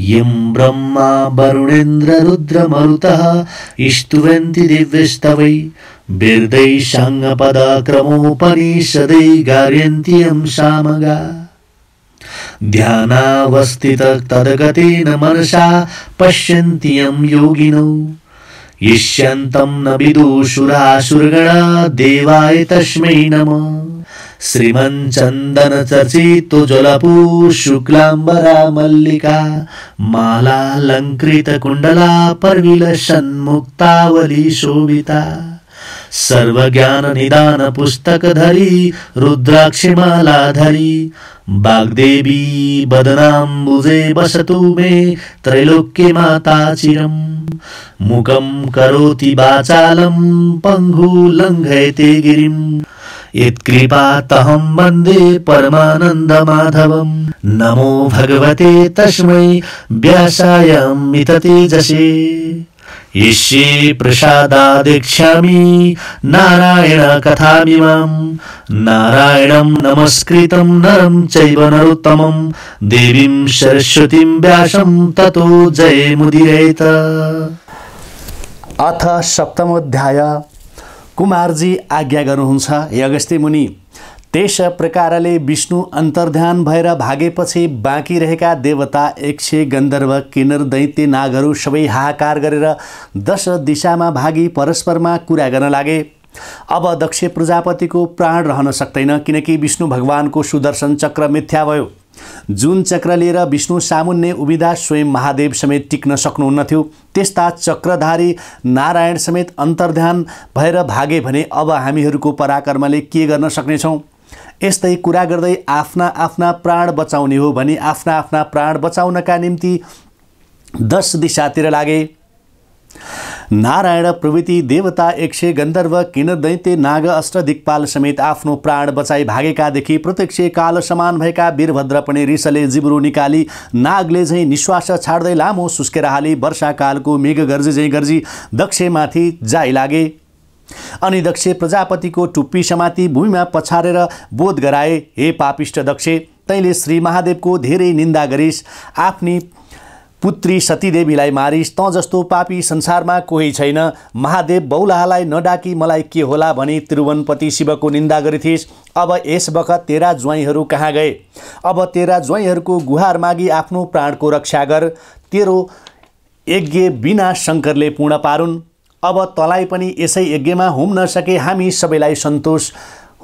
यं ब्रह्मा वरुणेन्द्र रुद्र मरुतः स्तुवन्ति दिव्यस्तवै वेदैः साङ्गपदक्रमोपनिषदै गायन्ति यं सामगा ध्यानावस्थितः तद्गतेन मनसा पश्यन्ति यं योगिनो यस्यन्तं न विदुषुरासुरगणा देवाय तस्मै नमः श्रीमच्चन्दन चर्चितो जलपू शुक्लाम्बरा मल्लिका मालालङ्कृत कुण्डला परविलसन्मुक्तावली शोभिता सर्वज्ञान निदान पुस्तकधरी रुद्राक्षमालाधरी वाग्देवी वदनाम्बुजे वसतु मे त्रैलोक्ये माता चिरम् मुखं करोति वाचालं पङ्गु लङ्घयते गिरिम् यत्कृपातहं वन्दे परमानन्दमाधवं नमो भगवते तस्मै व्यासाय मिततेजसे यस्य प्रसादादेक्ष्यामि नारायण कथामिमां नारायणं नमस्कृतं नरं चैव नरोत्तमं देवीं सरस्वतीं व्यासं ततो जयमुदीरयेत। अथ सप्तमोऽध्याय। कुमारजी आज्ञा गर्नुहुन्छ हे अगस्त्य मुनि। त्यस प्रकारले विष्णु अन्तर्ध्यान भएर भागेपछि बाँकी रहेका देवता, यक्ष, गन्धर्व, किन्नर, दैत्य, नागहरू सबै हाहाकार गरेर 10 दिशामा भागी परस्परमा कुरा गर्न लागे। अब दक्ष प्रजापतिको प्राण रहन सक्दैन, किनकि विष्णु भगवानको सुदर्शन चक्र मिथ्या भयो। जुन चक्र लिएर विष्णु सामुन्ने उभिँदा स्वयं महादेव समेत टिक्न सक्नुहुन्न थियो, त्यस्ता चक्रधारी नारायण समेत अन्तर्ध्यान भएर भागे भने अब हामीहरूको पराक्रमले के गर्न सक्नेछौँ? यस्तै कुरा गर्दै आफ्ना आफ्ना प्राण बचाउने हो भनी आफ्ना आफ्ना प्राण बचाउनका निम्ति 10 दिशातिर लागे। नारायण प्रभृति देवता, यक्ष, गन्धर्व, किन्नर, दैत्य, नाग, अष्टदिक्पाल समेत आफ्नो प्राण बचाई भागेकादेखि प्रत्यक्ष काल समान भएका वीरभद्र पनि रिसले जिब्रो निकाली नागले झैँ निश्वास छाड्दै लामो सुस्केर हाली वर्षाकालको मेघ गर्जी झैँ गर्जी दक्षमाथि जाइ लागे। अनि दक्ष प्रजापतिको टुप्पी समाती भूमिमा पछारेर बोध गराए, हे पापिष्ट दक्ष, तैँले श्री महादेवको धेरै निन्दा गरिस्, आफ्नी पुत्री सतीदेवीलाई मारिस्, तँ जस्तो पापी संसारमा कोही छैन। महादेव बौलाहालाई नडाकी मलाई के होला भनी त्रिभुवनपति शिवको निन्दा गरिथिस्। अब यस बखत तेरा ज्वाइँहरू कहाँ गए? अब तेरा ज्वाइँहरूको गुहार मागी आफ्नो प्राणको रक्षा गर। तेरो यज्ञ बिना शङ्करले पूर्ण पारुन्। अब तँलाई पनि यसै यज्ञमा हुम नसके हामी सबैलाई सन्तोष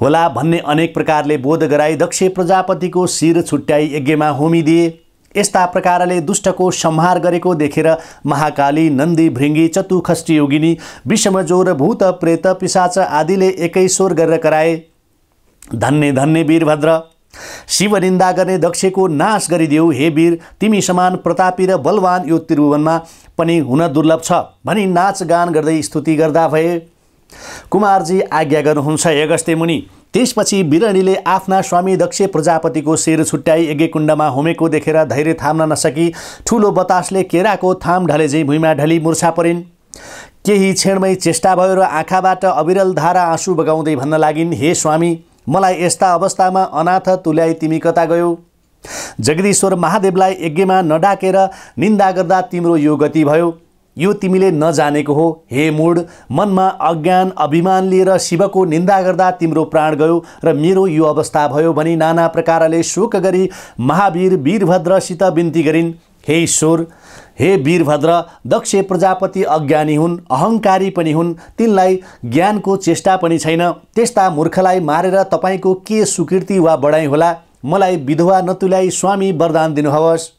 होला भन्ने अनेक प्रकारले बोध गराई दक्ष प्रजापतिको शिर छुट्याई यज्ञमा होमिदिए। यस्ता प्रकारले दुष्टको संहार गरेको देखेर महाकाली, नन्दी, भृङ्गी, चतुखष्टी योगिनी, विषमजोर, भूत, प्रेत, पिशाच आदिले एकै स्वर गरेर कराए, धन्य धन्य वीरभद्र, शिव निन्दा गर्ने दक्षको नाश गरिदेऊ। हे वीर, तिमी समान प्रतापी र बलवान यो त्रिभुवनमा पनि हुन दुर्लभ छ भनी नाचगान गर्दै स्तुति गर्दा भए। कुमारजी आज्ञा गर्नुहुन्छ हे अगस्त्य मुनि। त्यसपछि बिरणीले आफ्ना स्वामी दक्ष प्रजापतिको शिर छुट्याई यज्ञकुण्डमा होमेको देखेर धैर्य थाम्न नसकी ठुलो बतासले केराको थाम ढले झैँ भुइँमा ढली मुर्छा परिन्। केही क्षणमै चेष्टा भयो र आँखाबाट अविरल धारा आँसु बगाउँदै भन्न लागिन्, हे स्वामी, मलाई यस्ता अवस्थामा अनाथ तुल्याई तिमी कता गयो? जगदीश्वर महादेवलाई यज्ञमा नडाकेर निन्दा गर्दा तिम्रो यो गति भयो, यो तिमीले नजानेको हो। हे मूढ, मनमा अज्ञान अभिमान लिएर शिवको निन्दा गर्दा तिम्रो प्राण गयो र मेरो यो अवस्था भयो भनी नाना प्रकारले शोक गरी महावीर वीरभद्रसित बिन्ती गरिन्, हे ईश्वर, हे वीरभद्र, दक्ष प्रजापति अज्ञानी हुन्, अहङ्कारी पनि हुन्, तिनलाई ज्ञानको चेष्टा पनि छैन। त्यस्ता मूर्खलाई मारेर तपाईँको के सुकृति वा बढाइ होला? मलाई विधवा नतुल्याई स्वामी वरदान दिनुहोस्।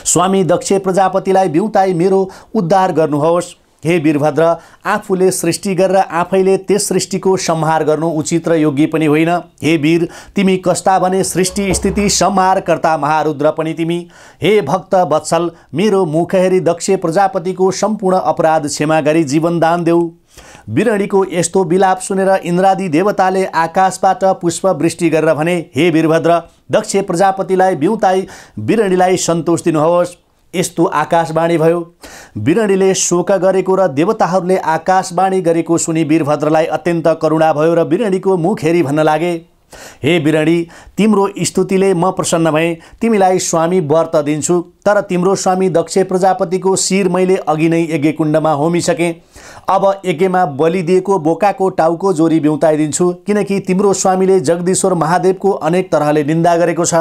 स्वामी दक्ष प्रजापतिलाई बिउताई मेरो उद्धार गर्नुहोस्। हे वीरभद्र, आफूले सृष्टि गरेर आफैले त्यस सृष्टिको संहार गर्नु उचित र योग्य पनि होइन। हे वीर, तिमी कस्ता भने सृष्टि स्थिति संहारकर्ता महारुद्र पनि तिमी। हे भक्त वत्सल, मेरो मुख हेरी दक्ष प्रजापतिको सम्पूर्ण अपराध क्षमा गरी जीवन दान देऊ। बिरणीको यस्तो विलाप सुनेर इन्द्रादि देवताले आकाशबाट पुष्पवृष्टि गरेर भने, हे वीरभद्र, दक्ष प्रजापतिलाई बिउताई बिरणीलाई सन्तोष दिनुहोस्। यस्तो आकाशवाणी भयो। बिरणीले शोक गरेको र देवताहरूले आकाशवाणी गरेको सुनि वीरभद्रलाई अत्यन्त करुणा भयो र बिरणीको मुख हेरी भन्न लागे, हे बिरणी, तिम्रो स्तुतिले म प्रसन्न भएँ। तिमीलाई स्वामी व्रत दिन्छु, तर तिम्रो स्वामी दक्ष प्रजापतिको शिर मैले अघि नै यज्ञकुण्डमा होमिसकेँ। अब यज्ञमा बलि दिएको बोकाको टाउको जोरी बिउताइदिन्छु, किनकि तिम्रो स्वामीले जगदीश्वर महादेवको अनेक तरहले निन्दा गरेको छ।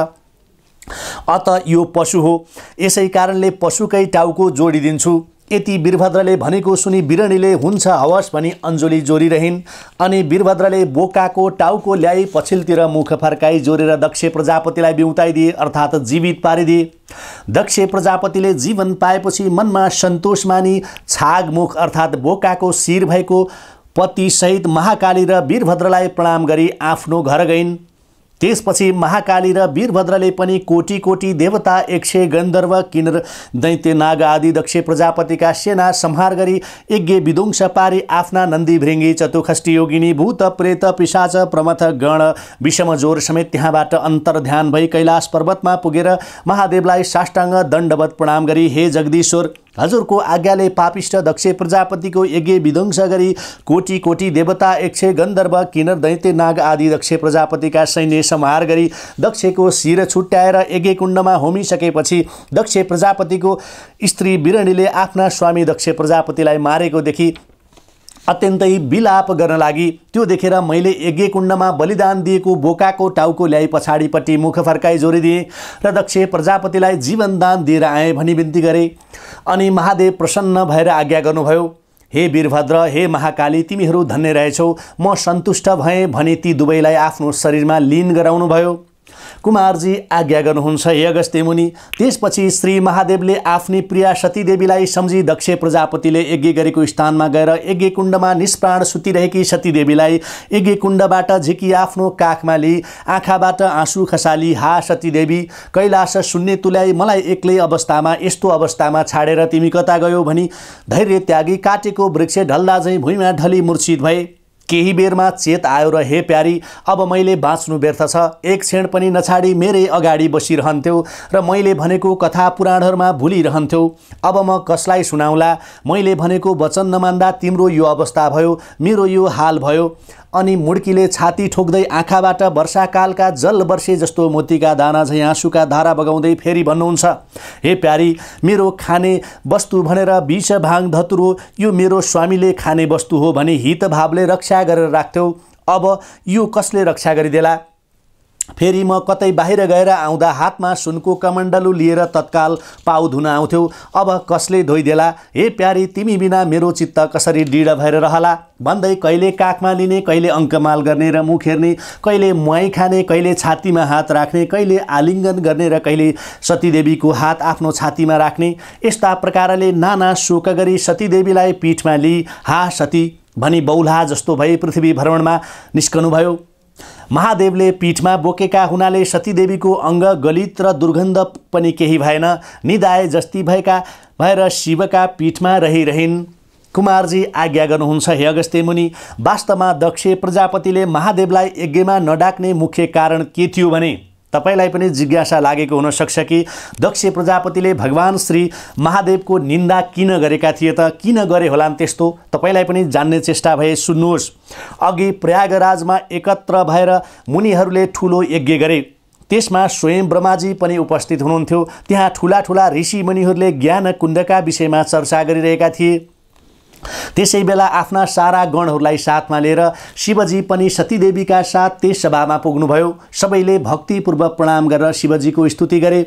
अत यो पशु हो, यसै कारणले पशुकै टाउको जोडिदिन्छु। यति वीरभद्रले भनेको सुनि बिरणीले हुन्छ हवस् भनी अञ्जली जोरिरहिन्। अनि वीरभद्रले बोकाको टाउको ल्याई पछिल्तिर मुख फर्काई जोरेर दक्ष प्रजापतिलाई बिउताइदिए, अर्थात् जीवित पारिदिए। दक्ष प्रजापतिले जीवन पाएपछि मनमा सन्तोष मानी छागमुख अर्थात् बोकाको शिर भएको पतिसहित महाकाली र वीरभद्रलाई प्रणाम गरी आफ्नो घर गइन्। त्यसपछि महाकाली र वीरभद्रले पनि कोटी कोटी देवता, यक्ष, गन्धर्व, किन्नर, दैत्य, नाग आदि दक्ष प्रजापतिका सेना संहार गरी यज्ञ विध्वंस पारी आफ्ना नन्दी, भृङ्गी, चतुखष्टी, योगिनी, भूत, प्रेत, पिशाच, प्रमथ, गण, विषमजोर समेत त्यहाँबाट अन्तर्ध्यान भई कैलाश पर्वतमा पुगेर महादेवलाई साष्टाङ्ग दण्डवत प्रणाम गरी, हे जगदीश्वर, हजुरको आज्ञाले पापिष्ट दक्ष प्रजापतिको यज्ञ विध्वंस गरी कोटी कोटी देवता, यक्ष, गन्धर्व, किन्नर, दैत्य, नाग आदि दक्ष प्रजापतिका सैन्य संहार गरी दक्षको शिर छुट्याएर यज्ञकुण्डमा होमिसकेपछि दक्ष प्रजापतिको स्त्री बिरणीले आफ्ना स्वामी दक्ष प्रजापतिलाई मारेको देखि अत्यन्तै विलाप गर्न लागि। त्यो देखेर मैले यज्ञकुण्डमा बलिदान दिएको बोकाको टाउको ल्याई पछाडिपट्टि मुख फर्काई जोरिदिएँ र दक्ष प्रजापतिलाई जीवनदान दिएर आएँ भनी बिन्ती गरेँ। अनि महादेव प्रसन्न भएर आज्ञा गर्नुभयो, हे वीरभद्र, हे महाकाली, तिमीहरू धन्य रहेछौ, म सन्तुष्ट भएँ भनी ती दुवैलाई आफ्नो शरीरमा लीन गराउनुभयो। कुमारजी आज्ञा गर्नुहुन्छ, हे अगस्त्य मुनि। त्यसपछि श्री महादेवले आफ्नी प्रिया सतीदेवीलाई सम्झी दक्ष प्रजापतिले यज्ञ गरेको स्थानमा गएर यज्ञकुण्डमा निष्प्राण सुतिरहेकी सतीदेवीलाई यज्ञकुण्डबाट झिकी आफ्नो काखमा लिई आँखाबाट आँसु खसाली, हा सतीदेवी, कैलाश शून्य तुल्याई मलाई एक्लै अवस्थामा यस्तो अवस्थामा छाडेर तिमी कता गयौ भनी धैर्य त्यागी काटेको वृक्ष ढल्दा झैँ भुइँमा ढली मूर्छित भए। केही बेरमा चेत आयो र हे प्यारी, अब मैले बाँच्नु व्यर्थ छ। एक क्षण पनि नछाडी मेरै अगाडि बसिरहन्थ्यौ र मैले भनेको कथा पुराणहरूमा भुलिरहन्थ्यौ। अब म कसलाई सुनाउला? मैले भनेको वचन नमान्दा तिम्रो यो अवस्था भयो, मेरो यो हाल भयो। अनि मुड्कीले छाती ठोक्दै आँखाबाट वर्षाकालका जल वर्षे जस्तो मोतीका दाना झैँ आँसुका धारा बगाउँदै फेरि भन्नुहुन्छ, हे प्यारी, मेरो खाने वस्तु भनेर विष, भाङ, धतुरो यो मेरो स्वामीले खाने वस्तु हो भनी हितभावले रक्षा गरेर राख्थ्यौ। अब यो कसले रक्षा गरिदेला? फेरि म कतै बाहिर गएर आउँदा हातमा सुनको कमण्डलु लिएर तत्काल पाउ धुन आउँथ्यौ। अब कसले धोइदेला? हे प्यारी, तिमी बिना मेरो चित्त कसरी दृढ भएर रहला? भन्दै कहिले काखमा लिने, कहिले अङ्कमाल गर्ने र मुख हेर्ने, कहिले मुहाई खाने, कहिले छातीमा हात राख्ने, कहिले आलिङ्गन गर्ने र कहिले सतीदेवीको हात आफ्नो छातीमा राख्ने, यस्ता प्रकारले नाना शोक गरी सतीदेवीलाई पीठमा लिई हा सती भनी बौला जस्तो भई पृथ्वी भ्रमणमा निस्कनुभयो। महादेवले पीठमा बोकेका हुनाले सतीदेवीको अङ्ग गलित र दुर्गन्ध पनि केही भएन। निदाय जस्ती भएर शिवका पीठमा रहिरहन्। कुमारजी आज्ञा गर्नुहुन्छ, हे अगस्त्य मुनि। वास्तवमा दक्ष प्रजापतिले महादेवलाई यज्ञमा नडाक्ने मुख्य कारण के थियो भने तपाईलाई पनि जिज्ञासा लागेको हुन सक्छ कि दक्ष प्रजापतिले भगवान श्री महादेवको निन्दा किन गरेका थिए त? किन गरे होलान् त्यस्तो? तपाईलाई पनि जान्ने चेष्टा भए सुन्नुहोस्। अघि प्रयागराजमा एकत्र भएर मुनिहरूले ठुलो यज्ञ गरे। त्यसमा स्वयं ब्रह्माजी पनि उपस्थित हुनुहुन्थ्यो। त्यहाँ ठुला ठुला ऋषि मुनिहरूले ज्ञान कुण्डका विषयमा चर्चा गरिरहेका थिए। त्यसै बेला आफ्ना सारा गणहरूलाई साथमा लिएर शिवजी पनि सतीदेवीका साथ त्यस सभामा पुग्नुभयो। सबैले भक्तिपूर्वक प्रणाम गरेर शिवजीको स्तुति गरे।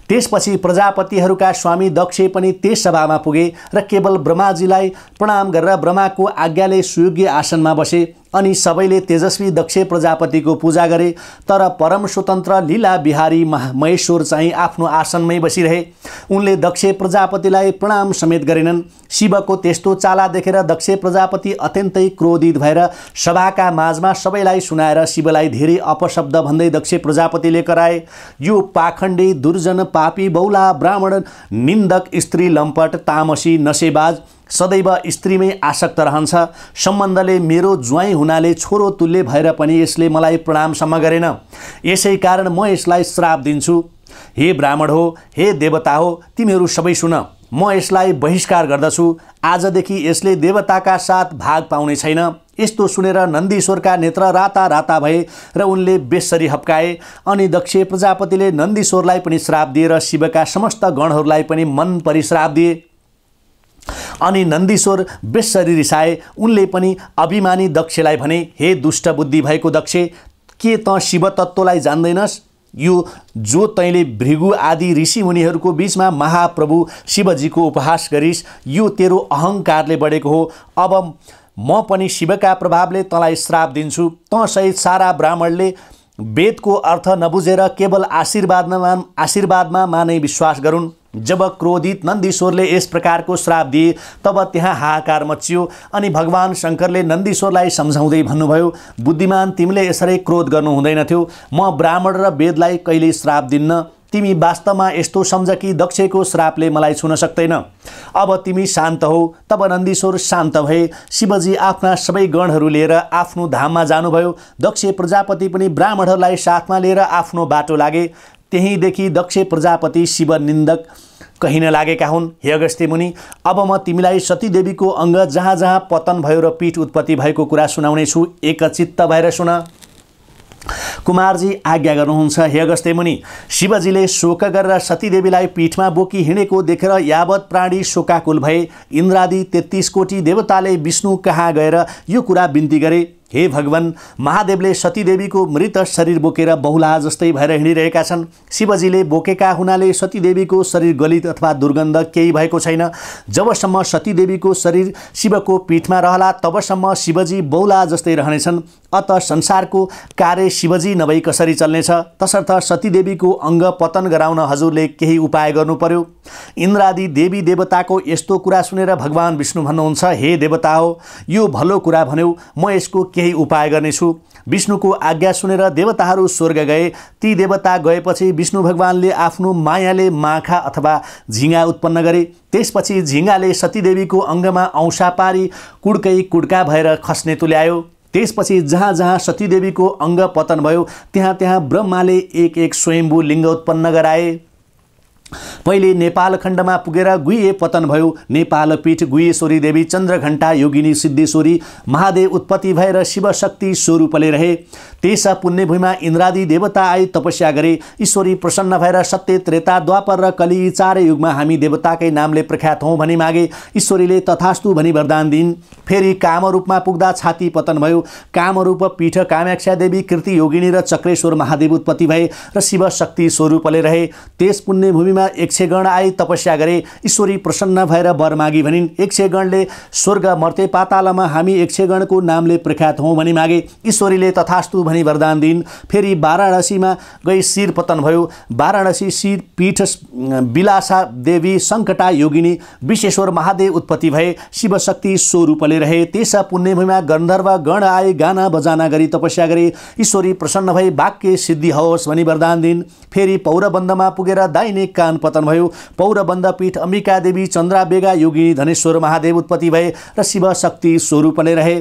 त्यसपछि प्रजापतिहरूका स्वामी दक्ष पनि त्यस सभामा पुगे र केवल ब्रह्माजीलाई प्रणाम गरेर ब्रह्माको आज्ञाले सुयोग्य आसनमा बसे। अनि सबैले तेजस्वी दक्ष प्रजापतिको पूजा गरे। तर परम स्वतन्त्र लीला बिहारी महेश्वर चाहिँ आफ्नो आसनमै बसिरहे। उनले दक्ष प्रजापतिलाई प्रणाम समेत गरेनन्। शिवको त्यस्तो चाला देखेर दक्ष प्रजापति अत्यन्तै क्रोधित भएर सभाका माझमा सबैलाई सुनाएर शिवलाई धेरै अपशब्द भन्दै दक्ष प्रजापतिले कराए, यो पाखण्डी, दुर्जन, पापी, बौला, ब्राह्मण, निन्दक, स्त्री, लम्पट, तामसी, नशेबाज, सदैव स्त्रीमै आसक्त रहन्छ। सम्बन्धले मेरो ज्वाइँ हुनाले छोरो तुल्य भएर पनि यसले मलाई प्रणामसम्म गरेन। यसै कारण म यसलाई श्राप दिन्छु। हे ब्राह्मण हो, हे देवता हो, तिमीहरू सबै सुन। म यसलाई बहिष्कार गर्दछु। आजदेखि यसले देवताका साथ भाग पाउने छैन। यस्तो सुनेर नन्दीश्वरका नेत्र राता राता भए र उनले बेसरी हप्काए। अनि दक्ष प्रजापतिले नन्दीश्वरलाई पनि श्राप दिए र शिवका समस्त गणहरूलाई पनि मन परी श्राप दिए। अनि नन्दीश्वर बेसरी रिसाए। उनले पनि अभिमानी दक्षलाई भने, हे दुष्ट बुद्धि भएको दक्ष, के त शिव तत्त्वलाई जान्दैनस्? यो जो तैँले भृगु आदि ऋषि मुनिहरूको बीचमा महाप्रभु शिवजीको उपहास गरिस्, यो तेरो अहङ्कारले बढेको हो। अब म पनि शिवका प्रभावले तँलाई श्राप दिन्छु। तँसहित सारा ब्राह्मणले वेदको अर्थ नबुझेर केवल आशीर्वादमा मानै विश्वास गरून्। जब क्रोधित नन्दीश्वरले यस प्रकारको श्राप दिए तब त्यहाँ हाहाकार मच्चियो। अनि भगवान शङ्करले नन्दीश्वरलाई सम्झाउँदै भन्नुभयो, बुद्धिमान, तिमीले यसरी क्रोध गर्नु हुँदैनथ्यो। म ब्राह्मण र वेदलाई कहिल्यै श्राप दिन्न। तिमी वास्तवमा यस्तो सम्झ कि दक्षको श्रापले मलाई छुन सक्दैन। अब तिमी शान्त हौ। तब नन्दीश्वर शान्त भए। शिवजी आफ्ना सबै गणहरू लिएर आफ्नो धाममा जानुभयो। दक्ष प्रजापति पनि ब्राह्मणहरूलाई साथमा लिएर आफ्नो बाटो लागे। त्यहीँदेखि दक्ष प्रजापति शिव निन्दक कहिन लागेका हुन्। हे अगस्त्य मुनि, अब म तिमीलाई सतीदेवीको अङ्ग जहाँ जहाँ पतन भयो र पीठ उत्पत्ति भएको कुरा सुनाउने छु। एकचित्त भएर सुन। कुमारजी आज्ञा गर्नुहुन्छ। हे अगस्त्य मुनि, शिवजीले शोक गरेर सतीदेवीलाई पीठमा बोकी हिँडेको देखेर यावत प्राणी शोकाकुल भए। इन्द्रादि 33 कोटी देवताले विष्णु कहाँ गएर यो कुरा बिन्ती गरे, हे भगवान, महादेवले सतीदेवीको मृत शरीर बोकेर बहुला जस्तै भएर हिँडिरहेका छन्। शिवजीले बोकेका हुनाले सतीदेवीको शरीर गलित अथवा दुर्गन्ध केही भएको छैन। जबसम्म सतीदेवीको शरीर शिवको पीठमा रहला तबसम्म शिवजी बहुला जस्तै रहनेछन्। अत संसारको कार्य शिवजी नभई कसरी चल्नेछ? तसर्थ सतीदेवीको अङ्ग पतन गराउन हजुरले केही उपाय गर्नु पर्यो। इन्द्रादि देवी देवताको यस्तो कुरा सुनेर भगवान विष्णु भन्नुहुन्छ, हे देवता हो, यो भलो कुरा भन्यौ, म यसको केही उपाय गर्नेछु। विष्णुको आज्ञा सुनेर देवताहरू स्वर्ग गए। ती देवता गएपछि विष्णु भगवानले आफ्नो मायाले माखा अथवा झिँगा उत्पन्न गरे। त्यसपछि झिँगाले सतीदेवीको अङ्गमा औँसा पारी कुड्कै कुड्का भएर खस्ने तुल्यायो। त्यसपछि जहाँ जहाँ सतीदेवीको अङ्ग पतन भयो त्यहाँ त्यहाँ ब्रह्माले एक एक स्वयम्भू लिङ्ग उत्पन्न गराए। पहिले नेपाल खण्डमा पुगेर गुह्य पतन भयो। नेपाल पीठ गुह्येश्वरी देवी, चन्द्रघण्टा योगिनी सिद्धेश्वरी, महादेव उत्पत्ति भएर शिवशक्ति स्वरूपले रहे। त्यस पुण्यभूमिमा इन्द्रादि देवता आई तपस्या गरे। ईश्वरी प्रसन्न भएर सत्य, त्रेता, द्वापर र कली चारै युगमा हामी देवताकै नामले प्रख्यात हौँ भनी मागे। ईश्वरीले तथास्तु भनी वरदान दिइन्। फेरि कामरूपमा पुग्दा छाती पतन भयो। कामरूप पीठ कामाख्या देवी, कृति योगिनी र चक्रेश्वर महादेव उत्पत्ति भए र शिवशक्ति स्वरूपले रहे। त्यस पुण्यभूमिमा 100 गण आई तपस्या गरे। ईश्वरी प्रसन्न भएर वर मागी भनिन्। 100 गणले स्वर्ग मर्ते पातालमा हामी 100 गणको नामले प्रख्यात हौँ भनी मागे। ईश्वरीले तथास्तु भनी वरदान दिइन्। फेरि वाराणसीमा गई शिर पतन भयो। वाराणसी शिर पीठ विलासा देवी, सङ्कटा योगिनी, विश्वेश्वर महादेव उत्पत्ति भए। शिवशक्ति स्वरूपले रहे। त्यस पुण्यभूमिमा गन्धर्व गण आए, गाना बजाना गरी तपस्या गरे। ईश्वरी प्रसन्न भई वाक्य सिद्धि होस् भनी वरदान दिइन्। फेरि पौरबन्दमा पुगेर दाहिने कान पतन भयो। पौरबन्द पीठ अम्बिका देवी, चन्द्राबेगा योगिनी, धनेश्वर महादेव उत्पत्ति भए र शिवशक्ति स्वरूपले रहे।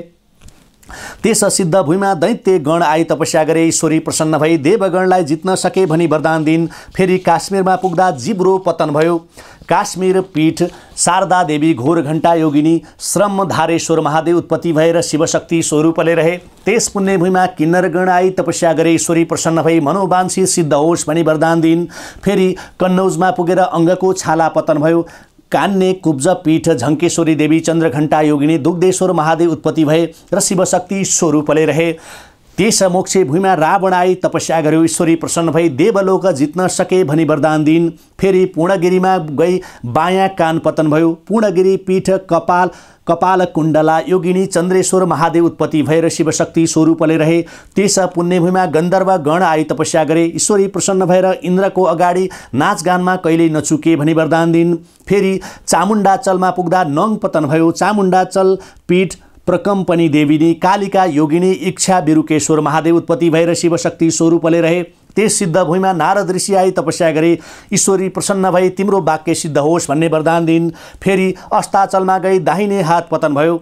त्यस सिद्ध भूमिमा दैत्य गण आई तपस्या गरे। ईश्वरी प्रसन्न भई देवगणलाई जित्न सके भनी वरदान दिइन्। फेरि काश्मीरमा पुग्दा जिब्रो पतन भयो। काश्मीर पीठ शारदा देवी, घोर घण्टा योगिनी, श्रमधारेश्वर महादेव उत्पत्ति भएर शिवशक्ति स्वरूपले रहे। त्यस पुण्यभूमिमा किन्नरगण आई तपस्या गरे। ईश्वरी प्रसन्न भई मनोवांछी सिद्ध होस् भनी वरदान दिइन्। फेरि कन्नौजमा पुगेर अङ्गको छाला पतन भयो। कान्ने कुब्ज पीठ झङ्केश्वरी देवी, चन्द्रघण्टा योगिनी, दुग्धेश्वर महादेव उत्पत्ति भए र शिवशक्ति स्वरूपले रहे। त्यस मोक्ष भूमिमा रावण आई तपस्या गर्यो। ईश्वरी प्रसन्न भई देवलोक जित्न सके भनी वरदान दिइन्। फेरि पूर्णगिरीमा गई बायाँ कान पतन भयो। पूर्णगिरी पीठ कपाल कुण्डला योगिनी, चन्द्रेश्वर महादेव उत्पत्ति भएर शिवशक्ति स्वरूपले रहे। त्यस पुण्यभूमिमा गन्धर्व गण आई तपस्या गरे। ईश्वरी प्रसन्न भएर इन्द्रको अगाडि नाचगानमा कहिल्यै नचुके भनी वरदान दिइन्। फेरि चामुण्डाचलमा पुग्दा नङ पतन भयो। चामुण्डाचल पीठ प्रकम्पनी देविनी, कालिका योगिनी, इच्छा बिरुकेश्वर महादेव उत्पत्ति भएर शिवशक्ति स्वरूपले रहे। त्यस सिद्ध भूमिमा नारद ऋषि आई तपस्या गरे। ईश्वरी प्रसन्न भई तिम्रो वाक्य सिद्ध होस् भन्ने वरदान दिइन्। फेरि अस्ताचलमा गई दाहिने हात पतन भयो।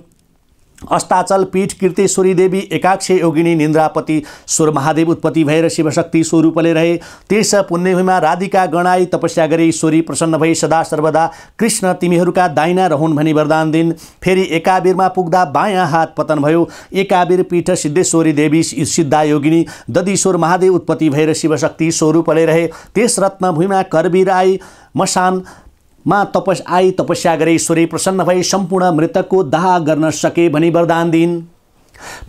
अस्ताचल पीठ कीर्तेश्वरी देवी एकाक्ष योगिनी निन्द्रापति स्वर महादेव उत्पत्ति भएर शिवशक्ति स्वरूपले रहे। त्यस पुण्यभूमिमा राधिका गणाई तपस्या गरे ईश्वरी प्रसन्न भई सदा सर्वदा कृष्ण तिमीहरूका दाहिना रहन् भनी वरदान दिन्। फेरि एकाबिरमा पुग्दा बायाँ हात पतन भयो। एकाबिर पीठ सिद्धेश्वरी देवी सिद्धा योगिनी दधीश्वर महादेव उत्पत्ति भएर शिवशक्ति स्वरूपले रहे। त्यस रत्नभूमिमा करवीर आई मशानमा तपस्या गरे ईश्वरी प्रसन्न भई सम्पूर्ण मृतकको दाह गर्न सके भनी वरदान दिन्।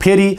फेरि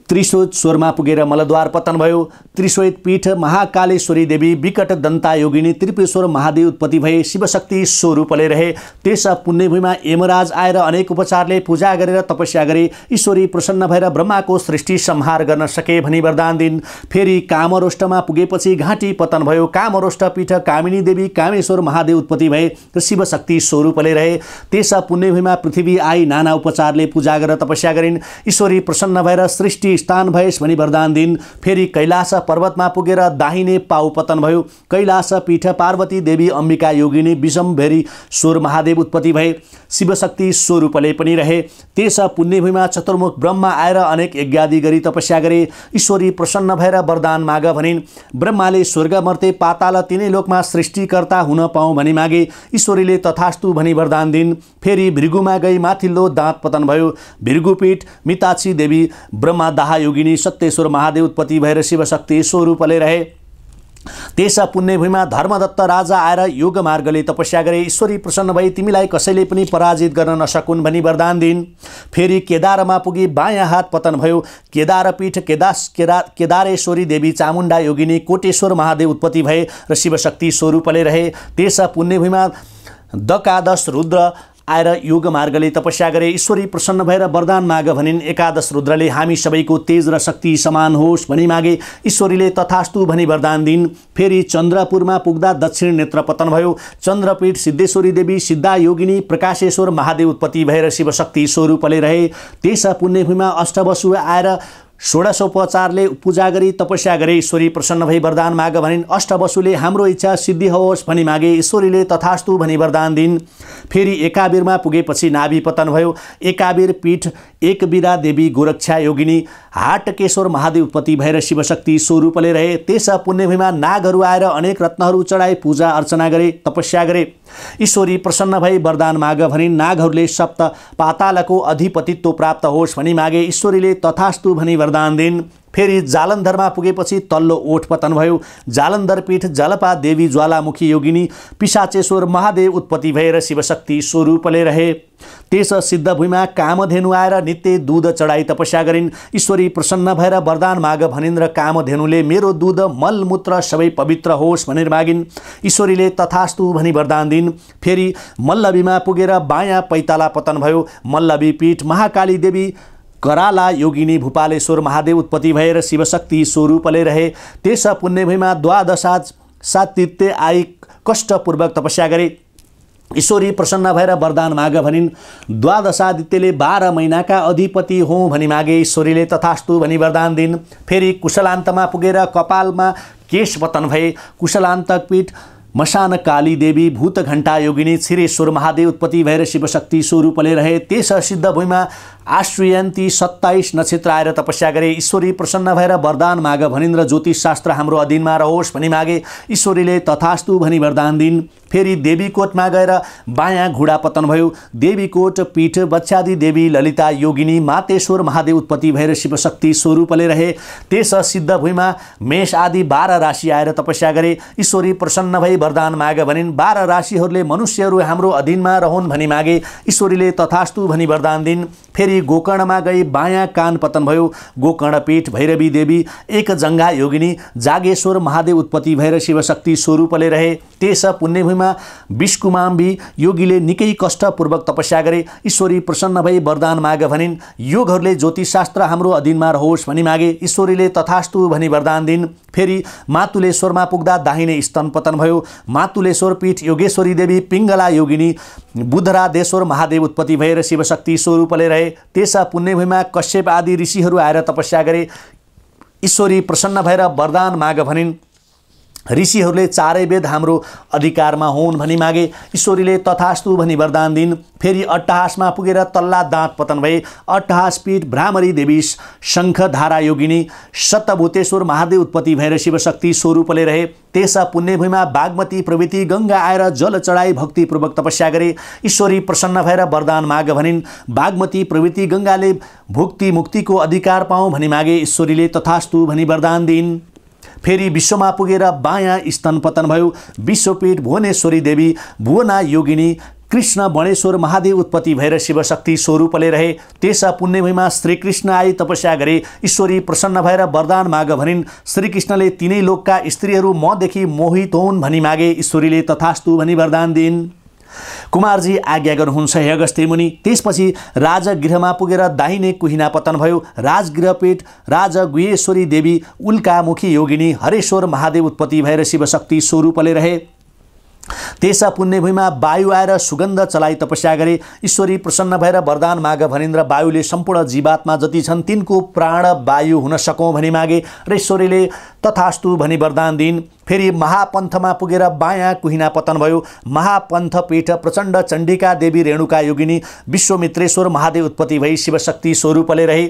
त्रिशोध स्वरमा पुगेर मलद्वार पतन भयो। त्रिश्वेत पीठ महाकालेश्वरी देवी विकट दन्ता योगिनी त्रिपुरेश्वर महादेव उत्पत्ति भए शिवशक्ति स्वरूपले रहे। त्यस पुण्यभूमिमा यमराज आएर अनेक उपचारले पूजा गरेर तपस्या गरे ईश्वरी प्रसन्न भएर ब्रह्माको सृष्टि संहार गर्न सके भनी वरदान दिन्। फेरि कामरोष्टमा पुगेपछि घाँटी पतन भयो। कामरोष्ट पीठ कामिनी देवी कामेश्वर महादेव उत्पत्ति भए र शिवशक्ति स्वरूपले रहे। त्यस पुण्यभूमिमा पृथ्वी आई नाना उपचारले पूजा गरेर तपस्या गरिन्। ईश्वरी प्रसन्न भएर सृष्टि स्थान भएस भनी वरदान दिन्। फेरि कैलाश पर्वतमा पुगेर दाहिने पाउ पतन भयो। कैलाश पीठ पार्वती देवी अम्बिका योगिनी विषमभेरी स्वर महादेव उत्पत्ति भए शिवशक्ति स्वरूपले पनि रहे। त्यस पुण्यभूमिमा चतुर्मुख ब्रह्मा आएर अनेक यज्ञादि गरी तपस्या गरे। ईश्वरी प्रसन्न भएर वरदान माग भनिन्। ब्रह्माले स्वर्ग मर्ते पाताल तिनै लोकमा सृष्टिकर्ता हुन पाऊँ भनी मागे। ईश्वरीले तथास्तु भनी वरदान दिन्। फेरि भृगुमा गई माथिल्लो दाँत पतन भयो। भृगुपीठ मिताक्षी देवी ब्रह्मा दाह योगिनी सत्येश्वर महादेव उत्पत्ति भएर शिवशक्ति स्वरूपले रहे। त्यस पुण्यभूमिमा धर्मदत्त राजा आएर योग मार्गले तपस्या गरे। ईश्वरी प्रसन्न भई तिमीलाई कसैले पनि पराजित गर्न नसकुन् भनी वरदान दिन्। फेरि केदारमा पुगी बायाँ हात पतन भयो। केदारपीठ केदारेश्वरी देवी चामुण्डा योगिनी कोटेश्वर महादेव उत्पत्ति भए र शिवशक्ति स्वरूपले रहे। त्यस पुण्यभूमिमा दकादश रुद्र आएर योग मार्गले तपस्या गरे। ईश्वरी प्रसन्न भएर वरदान माग भनिन्। एकादश रुद्रले हामी सबैको तेज र शक्ति समान होस् भनी मागे। ईश्वरीले तथास्तु भनी वरदान दिन्। फेरि चन्द्रपुरमा पुग्दा दक्षिण नेत्र पतन भयो। चन्द्रपीठ सिद्धेश्वरी देवी सिद्धा योगिनी प्रकाशेश्वर महादेव उत्पत्ति भएर शिवशक्ति स्वरूपले रहे। त्यस पुण्यभूमिमा अष्टवसु आएर षोडशोपचारले पूजा गरी तपस्या गरे। ईश्वरी प्रसन्न भई वरदान माग भनिन्। अष्टवसुले हाम्रो इच्छा सिद्धि होस् भनी मागे। ईश्वरीले तथास्तु भनी वरदान दिन्। फेरि एकाबिरमा पुगेपछि नाभि पतन भयो। एकाबिर पीठ एकबिरा देवी गोरक्षा योगिनी हाटकेश्वर महादेव उत्पत्ति भएर शिवशक्ति स्वरूपले रहे। त्यस पुण्यभूमिमा नागहरू आएर अनेक रत्नहरू चढाई पूजा अर्चना गरे तपस्या गरे। ईश्वरी प्रसन्न भई वरदान माग भनिन्। नागहरूले सप्त पातालको अधिपतित्व प्राप्त होस् भनी मागे। ईश्वरीले तथास्तु भनी वरदान दिन्। फेरि जालन्धरमा पुगेपछि तल्लो ओठ पतन भयो। जालन्धर पीठ जलपा देवी ज्वालामुखी योगिनी पिशाचेश्वर महादेव उत्पत्ति भएर शिवशक्ति स्वरूपले रहे। त्यस सिद्धभूमिमा कामधेनु आएर नित्य दूध चढाई तपस्या गरिन्। ईश्वरी प्रसन्न भएर वरदान माग भनिन् र कामधेनुले मेरो दूध मलमूत्र सबै पवित्र होस् भनेर मागिन्। ईश्वरीले तथास्तु भनी वरदान दिन्। फेरि मल्लवीमा पुगेर बायाँ पैताला पतन भयो। मल्लवी पीठ महाकाली देवी कराला योगिनी भूपालेश्वर महादेव उत्पत्ति भएर शिवशक्ति स्वरूपले रहे। त्यस पुण्यभूमिमा द्वादशा सातित्य आई कष्टपूर्वक तपस्या गरे। ईश्वरी प्रसन्न भएर वरदान माग भनिन्। द्वादशादित्यले 12 महिनाका अधिपति हौँ भनी मागे। ईश्वरीले तथास्तु भनी वरदान दिन्। फेरि कुशलान्तमा पुगेर कपालमा केश पतन भए। कुशलान्तक पीठ मशान काली देवी भूत घण्टा योगिनी क्षीरेश्वर महादेव उत्पत्ति भएर शिवशक्ति स्वरूपले रहे। त्यस सिद्धभूमिमा आश्वयन्ती 27 नक्षत्र आएर तपस्या गरे। ईश्वरी प्रसन्न भएर वरदान माग भनिन् र ज्योतिष शास्त्र हाम्रो अधीनमा रहोस् भनी मागे। ईश्वरीले तथास्तु भनी वरदान दिन्। फेरि देवीकोटमा गएर बायाँ घुडा पतन भयो। देवीकोट पीठ बच्छादी देवी ललिता योगिनी मातेश्वर महादेव उत्पत्ति भएर शिवशक्ति स्वरूपले रहे। त्यस सिद्धभूमिमा मेष आदि 12 राशि आएर तपस्या गरे। ईश्वरी प्रसन्न भई वरदान माग भनिन्। 12 राशिहरूले मनुष्यहरू हाम्रो अधीनमा रहन् भनी मागे। ईश्वरीले तथास्तु भनी वरदान दिन्। फेरि गोकर्णमा गई बायाँ कान पतन भयो। गोकर्ण पीठ भैरवी देवी एक जङ्घा योगिनी जागेश्वर महादेव उत्पत्ति भएर शिवशक्ति स्वरूपले रहे। त्यस पुण्यभूमिमा विष्कुमाम्बी योगीले निकै कष्टपूर्वक तपस्या गरे। ईश्वरी प्रसन्न भई वरदान माग भनिन्। योगहरूले ज्योतिषशास्त्र हाम्रो अधीनमा रहोस् भनी मागे। ईश्वरीले तथास्तु भनी वरदान दिन्। फेरि मातुलेश्वरमा पुग्दा दाहिने स्तन पतन भयो। मातुलेश्वर पीठ योगेश्वरी देवी पिङ्गला योगिनी बुधरादेश्वर महादेव उत्पत्ति भएर शिवशक्ति स्वरूपले रहे। त्यस पुण्यभूमिमा कश्यप आदि ऋषिहरू आएर तपस्या गरे। ईश्वरी प्रसन्न भएर वरदान माग भनिन्। ऋषिहरूले चारै वेद हाम्रो अधिकारमा हुन् भनी मागे। ईश्वरीले तथास्तु भनी वरदान दिन्। फेरि अट्टहासमा पुगेर तल्ला दाँत पतन भए। अट्टहासपीठ भ्रामरी देवी शङ्खधारा योगिनी सतभूतेश्वर महादेव उत्पत्ति भएर शिवशक्ति स्वरूपले रहे। त्यसा पुण्यभूमिमा बागमती प्रवृत्ति गङ्गा आएर जल चढाई भक्तिपूर्वक तपस्या गरे। ईश्वरी प्रसन्न भएर वरदान माग भनिन्। बागमती प्रवृत्ति गङ्गाले भुक्ति मुक्तिको अधिकार पाऊँ भनी मागे। ईश्वरीले तथास्तु भनी वरदान दिन्। फेरि विश्वमा पुगेर बायाँ स्तन पतन भयो। विश्वपीठ भुवनेश्वरी देवी भुवना योगिनी कृष्ण बणेश्वर महादेव उत्पत्ति भएर शिवशक्ति स्वरूपले रहे। त्यसा पुण्यभूमिमा श्रीकृष्ण आई तपस्या गरे। ईश्वरी प्रसन्न भएर वरदान माग भनिन्। श्रीकृष्णले तिनै लोकका स्त्रीहरू मदेखि मोहित हुन् भनी मागे। ईश्वरीले तथास्तु भनी वरदान दिन्। कुमारजी आज्ञा गर्नुहुन्छ हे अगस्त्य मुनि। त्यसपछि राजगृहमा पुगेर दाहिने कुहिना पतन भयो। राजगृहपीठ राजगुहेश्वरी देवी उल्कामुखी योगिनी हरेश्वर महादेव उत्पत्ति भएर शिवशक्ति स्वरूपले रहे। त्यसा पुण्यभूमिमा वायु आएर सुगन्ध चलाई तपस्या गरे। ईश्वरी प्रसन्न भएर वरदान माग भनिन् र वायुले सम्पूर्ण जीवात्मा जति छन् तिनको प्राण वायु हुन सकौँ भनी मागे र ईश्वरीले तथास्तु भनी वरदान दिन्। फेरि महापन्थमा पुगेर बायाँ कुहिना पतन भयो। महापन्थपीठ प्रचण्ड चण्डिका देवी रेणुका योगिनी विश्वमित्रेश्वर महादेव उत्पत्ति भई शिवशक्ति स्वरूपले रहे।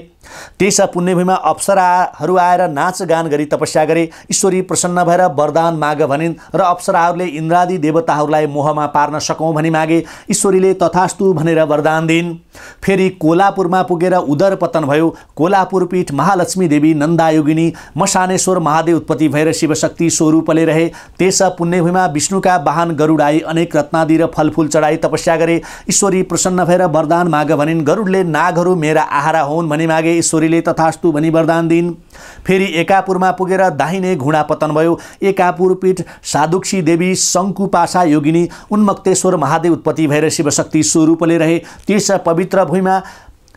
त्यसा पुण्यभूमिमा अप्सराहरू आएर नाचगान गरी तपस्या गरे। ईश्वरी प्रसन्न भएर वरदान माग भनिन् र अप्सराहरूले इन्द्रादि देवताहरूलाई मोहमा पार्न सकौँ भनी मागे। ईश्वरीले तथास्तु भनेर वरदान दिन्। फेरि कोल्हापुरमा पुगेर उदर पतन भयो। कोल्हापुरपीठ महालक्ष्मी देवी नन्दा योगिनी मशानेश्वर महादेव उत्पत्ति भएर शिवशक्ति स्वरूपले रहे। त्यसा पुण्यभूमिमा विष्णुका वाहन गरुड आई अनेक रत्नादि र फलफुल चढाई तपस्या गरे। ईश्वरी प्रसन्न भएर वरदान माग भनिन्। गरुडले नागहरू मेरा आहारा हुन् भनी मागे। ईश्वरीले तथास्तु भनी वरदान दिन्। फेरि एकापुरमा पुगेर दाहिने घुँडा पतन भयो। एकापुरपीठ साधुक्षी देवी शङ्कुपासा योगिनी उन्मक्तेश्वर महादेव उत्पत्ति भएर शिवशक्ति स्वरूपले रहे। त्यस पवित्र भूमिमा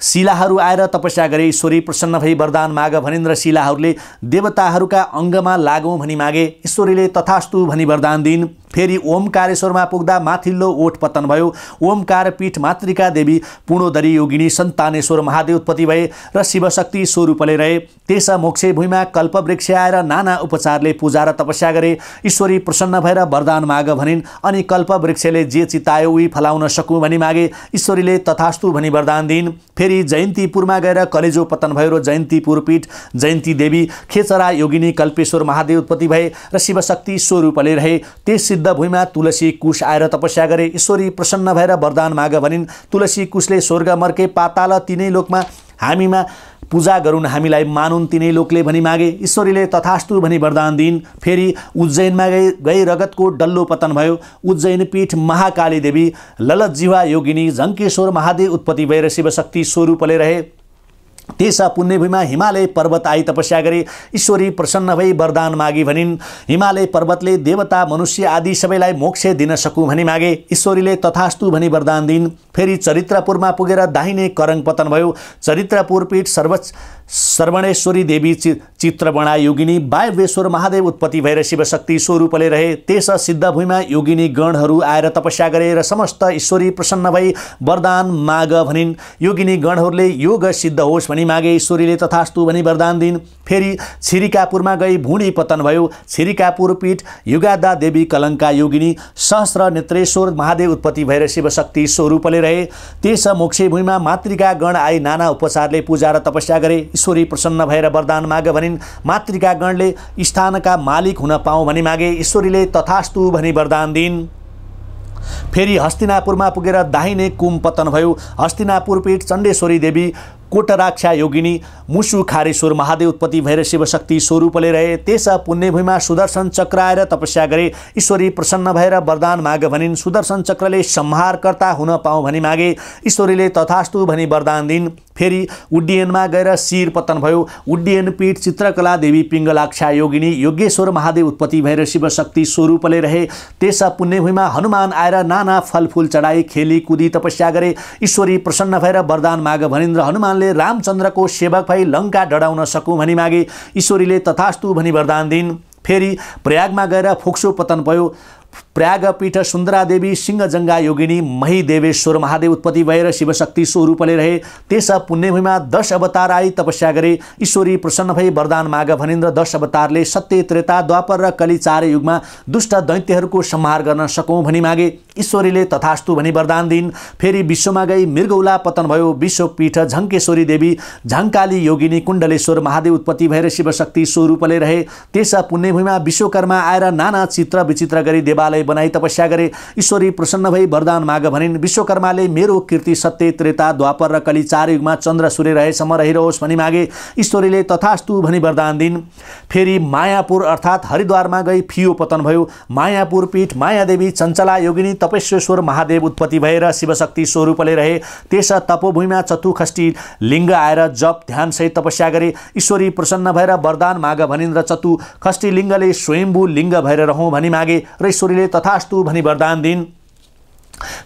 शिलाहरू आएर तपस्या गरे। ईश्वरी प्रसन्न भई वरदान माग भनिन् र शिलाहरूले देवताहरूका अङ्गमा लागौँ भनी मागे। ईश्वरीले तथास्तु भनी वरदान दिन्। फेरि ओमकारेश्वरमा पुग्दा माथिल्लो ओठ पतन भयो। ओमकार पीठ मातृका देवी पूर्णोदरी योगिनी सन्तानेश्वर महादेव उत्पत्ति भए र शिवशक्ति स्वरूपले रहे। त्यसा मोक्षे भूमिमा कल्पवृक्ष आएर नाना उपचारले पूजा र तपस्या गरे। ईश्वरी प्रसन्न भएर वरदान माग भनिन् अनि कल्पवृक्षले जे चितायो उही फलाउन सकूँ भनी मागे। ईश्वरीले तथास्तु भनी वरदान दिन्। फेरि जयन्तीपुरमा गएर कलेजो पतन भयो र जयन्तीपुर पीठ जयन्ती देवी खेचरा योगिनी कल्पेश्वर महादेव उत्पत्ति भए र शिवशक्ति स्वरूपले रहे। त्यस भूमिमा तुलसी कुश आएर तपस्या गरे। ईश्वरी प्रसन्न भएर वरदान माग भनिन्। तुलसी कुशले स्वर्ग मर्के पाताल तिनै लोकमा हामीमा पूजा गरून् हामीलाई मानुन् तिनै लोकले भनी मागे। ईश्वरीले तथास्तु भनी वरदान दिन्। फेरि उज्जैनमा गई रगतको डल्लो पतन भयो। उज्जैन पीठ महाकाली देवी ललतजिह्वा योगिनी जङ्केश्वर महादेव उत्पत्ति भएर शिवशक्ति स्वरूपले रहे। त्यसा पुण्यभूमिमा हिमालय पर्वत आई तपस्या गरे। ईश्वरी प्रसन्न भई वरदान मागी भनिन्। हिमालय पर्वतले देवता मनुष्य आदि सबैलाई मोक्ष दिन सकूँ भनी मागे। ईश्वरीले तथास्तु भनी वरदान दिन्। फेरि चरित्रपुरमा पुगेर दाहिने करङ पतन भयो। चरित्रपुर पीठ सर्वणेश्वरी देवी चित्रबणा योगिनी वायव्येश्वर महादेव उत्पत्ति भएर शिवशक्ति स्वरूपले रहे। त्यस सिद्धभूमिमा योगिनी गणहरू आएर तपस्या गरे र समस्त ईश्वरी प्रसन्न भई वरदान माग भनिन्। योगिनी गणहरूले योग सिद्ध होस् भनी मागे। ईश्वरीले तथास्तु भनी वरदान दिन्। फेरि छिरिकापुरमा गई भुँडी पतन भयो। छिरिकापुर पीठ युगादा देवी कलङ्का योगिनी सहस्र नेत्रेश्वर महादेव उत्पत्ति भएर शिवशक्ति स्वरूपले रहे। त्यस मोक्षे भूमिमा मातृका गण आई नाना उपचारले पूजा र तपस्या गरे। ईश्वरी प्रसन्न भएर वरदान माग भनिन्। मातृका गणले स्थानका मालिक हुन पाऊँ भनी मागे। ईश्वरीले तथास्तु भनी वरदान दिन्। फेरि हस्तिनापुरमा पुगेर दाहिने कुम पतन भयो। हस्तिनापुर पीठ चण्डेश्वरी देवी कोटराक्षा योगिनी मुसुखारेश्वर महादेव उत्पत्ति भएर शिवशक्ति स्वरूपले रहे। त्यसा पुण्यभूमिमा सुदर्शन चक्र आएर तपस्या गरे। ईश्वरी प्रसन्न भएर वरदान माग भनिन्। सुदर्शन चक्रले संहारकर्ता हुन पाऊँ भनी मागे। ईश्वरीले तथास्तु भनी वरदान दिन्। फेरि उड्डयनमा गएर शिर पतन भयो। उड्डयन पीठ चित्रकला देवी पिङ्गलाक्षा योगिनी योगेश्वर महादेव उत्पत्ति भएर शिवशक्ति स्वरूपले रहे। त्यसा पुण्यभूमिमा हनुमान आएर नाना फलफुल चढाई खेली कुदी तपस्या गरे। ईश्वरी प्रसन्न भएर वरदान माग भनिन् र हनुमानले रामचन्द्रको सेवक भई लङ्का डढाउन सकूँ भनी मागे। ईश्वरीले तथास्तु भनी वरदान दिन्। फेरि प्रयागमा गएर फोक्सो पतन भयो। प्रयागपीठ सुन्दरादेवी सिंहजङ्गा योगिनी महिदेवेश्वर महादेव उत्पत्ति भएर शिवशक्ति स्वरूपले रहे। त्यस पुण्यभूमिमा 10 अवतार आई तपस्या गरे। ईश्वरी प्रसन्न भई वरदान माग भनिन्द्र 10 अवतारले सत्य त्रेता द्वापर र कली 4 युगमा दुष्ट दैत्यहरूको संहार गर्न सकौँ भनी मागे। ईश्वरीले तथास्तु भनी वरदान दिइन्। फेरि विश्वमा गई मृगौला पतन भयो। विश्वपीठ झङ्केश्वरी देवी झङ्काली योगिनी कुण्डलेश्वर महादेव उत्पत्ति भएर शिवशक्ति स्वरूपले रहे। त्यस पुण्यभूमिमा विश्वकर्मा आएर नाना चित्र विचित्र गरी देवालय बनाई तपस्या गरे। ईश्वरी प्रसन्न भई वरदान माग भनिन्। विश्वकर्माले मेरो कीर्ति सत्य त्रेता द्वापर र कली 4 युगमा चन्द्र सूर्य रहेसम्म रहिरहोस् भनी मागे। ईश्वरीले तथास्तु भनी वरदान दिइन्। फेरि मायापुर अर्थात् हरिद्वारमा गई फियो पतन भयो। मायापुर पीठ मायादेवी चञ्चला योगिनी तपेश्वर महादेव उत्पत्ति भएर शिवशक्ति स्वरूपले रहे। त्यस तपोभूमिमा चतुखष्टी लिङ्ग आएर जप ध्यानसहित तपस्या गरे। ईश्वरी प्रसन्न भएर वरदान माग भनिन् र चतुखष्टी लिङ्गले स्वयम्भू लिङ्ग भएर रहौँ भनी मागे र ईश्वरीले तथास्तु भनी वरदान दिइन्।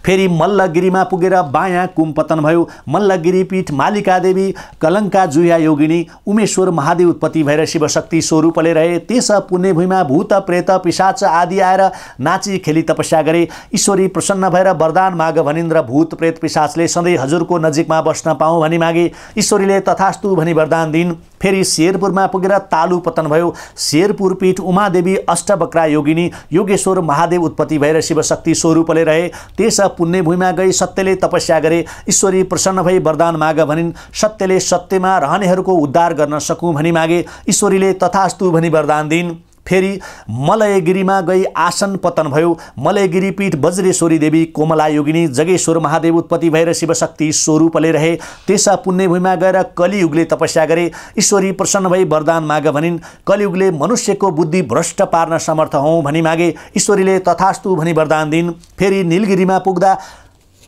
फेरि मल्लगिरीमा पुगेर बायाँ कुम पतन भयो। मल्लगिरी पीठ मालिका देवी कलङ्का जुया योगिनी उमेश्वर महादेव उत्पत्ति भएर शिवशक्ति स्वरूपले रहे। त्यस पुण्यभूमिमा भूत प्रेत पिशाच आदि आएर नाची खेली तपस्या गरे। ईश्वरी प्रसन्न भएर वरदान माग भनिन्द्र भूत प्रेत पिशाचले सधैँ हजुरको नजिकमा बस्न पाऊँ भनी मागे। ईश्वरीले तथास्तु भनी वरदान दिइन्। फेरि शेरपुरमा पुगेर तालु पतन भयो। शेरपुर पीठ उमादेवी अष्टवक्रा योगिनी योगेश्वर महादेव उत्पत्ति भएर शिवशक्ति स्वरूपले रहे। त्यस पुण्यभूमिमा गई सत्यले तपस्या गरे। ईश्वरी प्रसन्न भई वरदान माग भनिन्। सत्यले सत्यमा रहनेहरूको उद्धार गर्न सकौँ भनी मागे। ईश्वरीले तथास्तु भनी वरदान दिइन्। फेरि मलयगिरीमा गई आसन पतन भयो। मलयगिरी पीठ वज्रेश्वरी देवी कोमला योगिनी जगेश्वर महादेव उत्पत्ति भएर शिवशक्ति स्वरूपले रहे। त्यस पुण्यभूमिमा गएर कलियुगले तपस्या गरे। ईश्वरी प्रसन्न भई वरदान माग भनिन्। कलियुगले मनुष्यको बुद्धि भ्रष्ट पार्न समर्थ हौँ भनी मागे। ईश्वरीले तथास्तु भनी वरदान दिइन्। फेरि नीलगिरीमा पुग्दा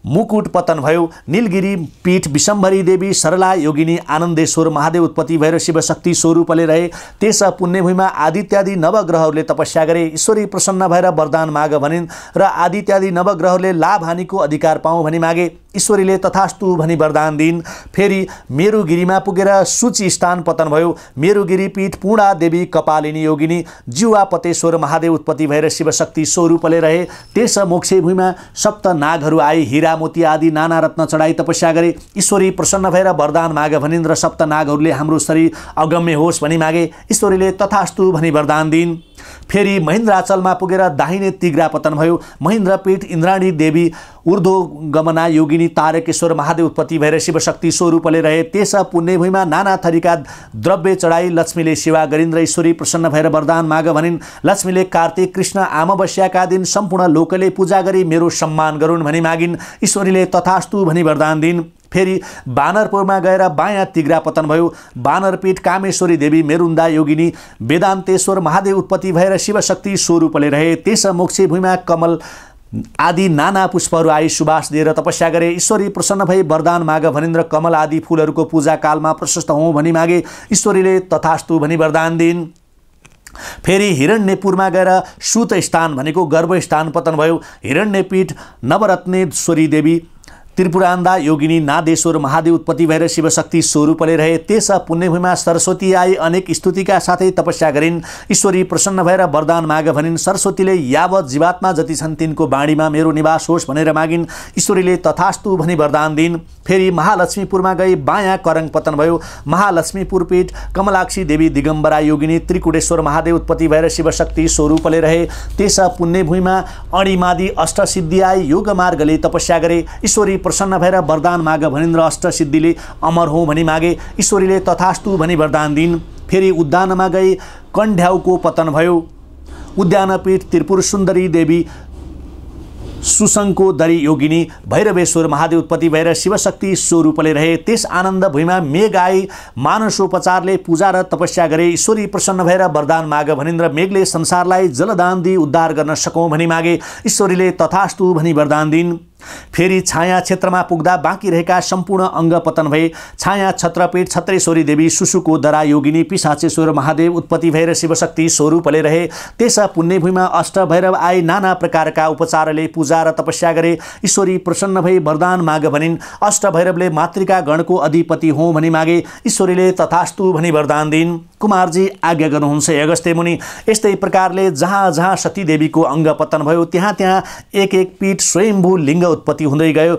मुकुट पतन भयो। नीलगिरी पीठ विशम्भरी देवी सरला योगिनी आनन्देश्वर महादेव उत्पत्ति भएर शिवशक्ति स्वरूपले रहे। त्यस पुण्यभूमिमा आदित्यादि नवग्रहहरूले तपस्या गरे। ईश्वरी प्रसन्न भएर वरदान माग भनिन् र आदित्यादि नवग्रहहरूले लाभ हानिको अधिकार पाऊँ भनी मागे। ईश्वरीले तथास्तु भनी वरदान दिइन्। फेरि मेरुगिरीमा पुगेर सूची स्थान पतन भयो। मेरुगिरी पीठ पूर्णा देवी कपालिनी योगिनी जिवापतेश्वर महादेव उत्पत्ति भएर शिवशक्ति स्वरूपले रहे। त्यस मोक्षभूमिमा सप्त नागहरू आई हीरा मोती आदि नाना रत्न चढाई तपस्या गरे। ईश्वरी प्रसन्न भएर वरदान माग भनिन् र सप्त नागहरूले हाम्रो शरीर अगम्य होस् भनी मागे। ईश्वरीले तथास्तु भनी वरदान दिइन्। फेरि महेन्द्राचलमा पुगेर दाहिने तिग्रा पतन भयो। महेन्द्रपीठ इन्द्राणी देवी ऊर्ध्वगमना योगिनी तारकेश्वर महादेव उत्पत्ति भएर शिवशक्ति स्वरूपले रहे। त्यस पुण्यभूमिमा नाना थरीका द्रव्य चढाई लक्ष्मीले सेवा गरिन् र ईश्वरी प्रसन्न भएर वरदान माग भनिन्। लक्ष्मीले कार्तिक कृष्ण अमावस्याका दिन सम्पूर्ण लोकले पूजा गरी मेरो सम्मान गरून् भनी मागिन्। ईश्वरीले तथास्तु भनी वरदान दिइन्। फेरि बानरपुरमा गएर बायाँ तिग्रा पतन भयो। बानरपीठ कामेश्वरी देवी मेरुन्दा योगिनी वेदान्तेश्वर महादेव उत्पत्ति भएर शिवशक्ति स्वरूपले रहे। त्यस मोक्षभूमिमा कमल आदि नाना पुष्पहरू आई सुबास दिएर तपस्या गरे। ईश्वरी प्रसन्न भई वरदान माग भनिन्द्र कमल आदि फुलहरूको पूजा कालमा प्रशस्त हौँ भनी मागे। ईश्वरीले तथास्तु भनी वरदान दिइन्। फेरि हिरण्यपुरमा गएर सुत स्थान भनेको गर्भस्थान पतन भयो। हिरण्यपीठ नवरत्नेश्वरी देवी त्रिपुरान्दा योगिनी नादेश्वर महादेव उत्पत्ति भएर शिवशक्ति स्वरूपले रहे। त्यस पुण्यभूमिमा सरस्वती आई अनेक स्तुतिका साथै तपस्या गरिन्। ईश्वरी प्रसन्न भएर वरदान माग भनिन्। सरस्वतीले यावत जीवात्मा जति छन् तिनको बाणीमा मेरो निवास होस् भनेर मागिन्। ईश्वरीले तथास्तु भनी वरदान दिइन्। फेरि महालक्ष्मीपुरमा गई बायाँ करङ पतन भयो। महालक्ष्मीपुर पीठ कमलाक्षी देवी दिगम्बरा योगिनी त्रिकुटेश्वर महादेव उत्पत्ति भएर शिवशक्ति स्वरूपले रहे। त्यस पुण्यभूमिमा अणिमादि अष्टसिद्धि आई योग मार्गले तपस्या गरे। ईश्वरी प्रसन्न भएर वरदान माग भनिन् र अष्टसिद्धिले अमर हौँ भनी मागे। ईश्वरीले तथास्तु भनी वरदान दिइन्। फेरि उद्यानमा गई कण्ढ्याउको पतन भयो। उद्यानपीठ त्रिपुर सुन्दरी देवी सुसङ्को दरी योगिनी भैरवेश्वर महादेव उत्पत्ति भएर शिवशक्ति स्वरूपले रहे। त्यस आनन्द भूमिमा मेघ आई मानसोपचारले पूजा र तपस्या गरे। ईश्वरी प्रसन्न भएर वरदान माग भनिन् र मेघले संसारलाई जलदान दिई उद्धार गर्न सकौँ भनी मागे। ईश्वरीले तथास्तु भनी वरदान दिइन्। फेरि छाया क्षेत्रमा पुग्दा बाँकी रहेका सम्पूर्ण अङ्ग पतन भए। छाया छत्रपीठ छत्रेश्वरी देवी सुसुको दरा योगिनी पिशाचेश्वर महादेव उत्पत्ति भएर शिवशक्ति स्वरूपले रहे। त्यस पुण्यभूमिमा अष्टभैरव आए। नाना प्रकारका उपचारले पूजा र तपस्या गरे। ईश्वरी प्रसन्न भई वरदान माग भनिन्। अष्टभैरवले मातृका गणको अधिपति हौँ भनी मागे। ईश्वरीले तथास्तु भनी वरदान दिइन्। कुमारजी आज्ञा गर्नुहुन्छ हे अगस्त्य मुनि। यस्तै प्रकारले जहाँ जहाँ सतीदेवीको अङ्ग पतन भयो त्यहाँ त्यहाँ एक एक पीठ स्वयम्भू लिङ्ग उत्पत्ति हुँदै गयो।